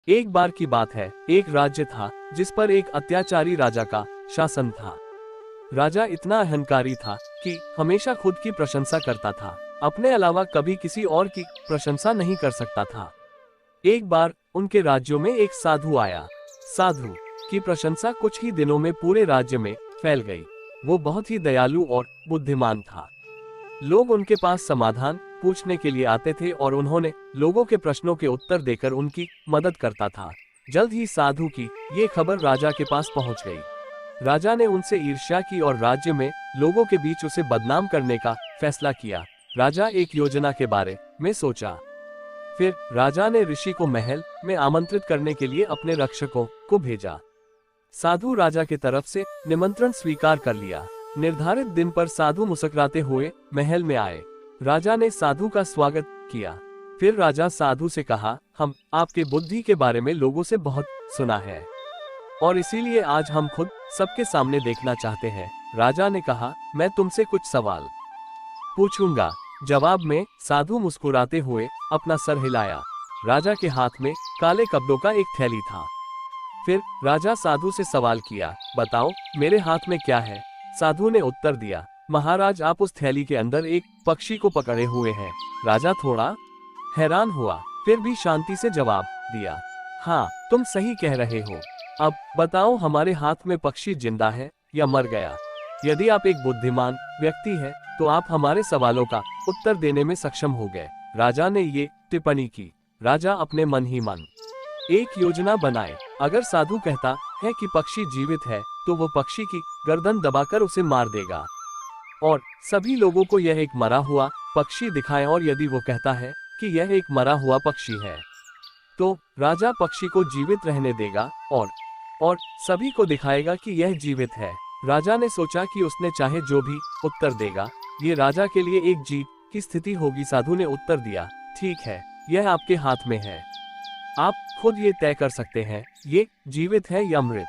एक बार की बात है, एक राज्य था जिस पर एक अत्याचारी राजा का शासन था। राजा इतना अहंकारी था कि हमेशा खुद की प्रशंसा करता था, अपने अलावा कभी किसी और की प्रशंसा नहीं कर सकता था। एक बार उनके राज्यों में एक साधु आया। साधु की प्रशंसा कुछ ही दिनों में पूरे राज्य में फैल गई। वो बहुत ही दयालु और बुद्धिमान था। लोग उनके पास समाधान पूछने के लिए आते थे और उन्होंने लोगों के प्रश्नों के उत्तर देकर उनकी मदद करता था। जल्द ही साधु की ये खबर राजा के पास पहुंच गई। राजा ने उनसे ईर्ष्या की और राज्य में लोगों के बीच उसे बदनाम करने का फैसला किया। राजा एक योजना के बारे में सोचा। फिर राजा ने ऋषि को महल में आमंत्रित करने के लिए अपने रक्षकों को भेजा। साधु राजा के तरफ से निमंत्रण स्वीकार कर लिया। निर्धारित दिन पर साधु मुस्कुराते हुए महल में आए। राजा ने साधु का स्वागत किया। फिर राजा साधु से कहा, हम आपके बुद्धि के बारे में लोगों से बहुत सुना है और इसीलिए आज हम खुद सबके सामने देखना चाहते हैं। राजा ने कहा, मैं तुमसे कुछ सवाल पूछूंगा। जवाब में साधु मुस्कुराते हुए अपना सर हिलाया। राजा के हाथ में काले कपड़ों का एक थैली था। फिर राजा साधु से सवाल किया, बताओ मेरे हाथ में क्या है? साधु ने उत्तर दिया, महाराज आप उस थैली के अंदर एक पक्षी को पकड़े हुए हैं। राजा थोड़ा हैरान हुआ, फिर भी शांति से जवाब दिया, हाँ तुम सही कह रहे हो। अब बताओ हमारे हाथ में पक्षी जिंदा है या मर गया? यदि आप एक बुद्धिमान व्यक्ति हैं, तो आप हमारे सवालों का उत्तर देने में सक्षम हो गए। राजा ने ये टिप्पणी की। राजा अपने मन ही मन एक योजना बनाए। अगर साधु कहता है कि पक्षी जीवित है, तो वो पक्षी की गर्दन दबाकर उसे मार देगा और सभी लोगों को यह एक मरा हुआ पक्षी दिखाए, और यदि वो कहता है कि यह एक मरा हुआ पक्षी है, तो राजा पक्षी को जीवित रहने देगा और सभी को दिखाएगा कि यह जीवित है। राजा ने सोचा कि उसने चाहे जो भी उत्तर देगा, ये राजा के लिए एक जीत की स्थिति होगी। साधु ने उत्तर दिया, ठीक है, यह आपके हाथ में है। आप खुद ये तय कर सकते हैं, ये जीवित है या मृत।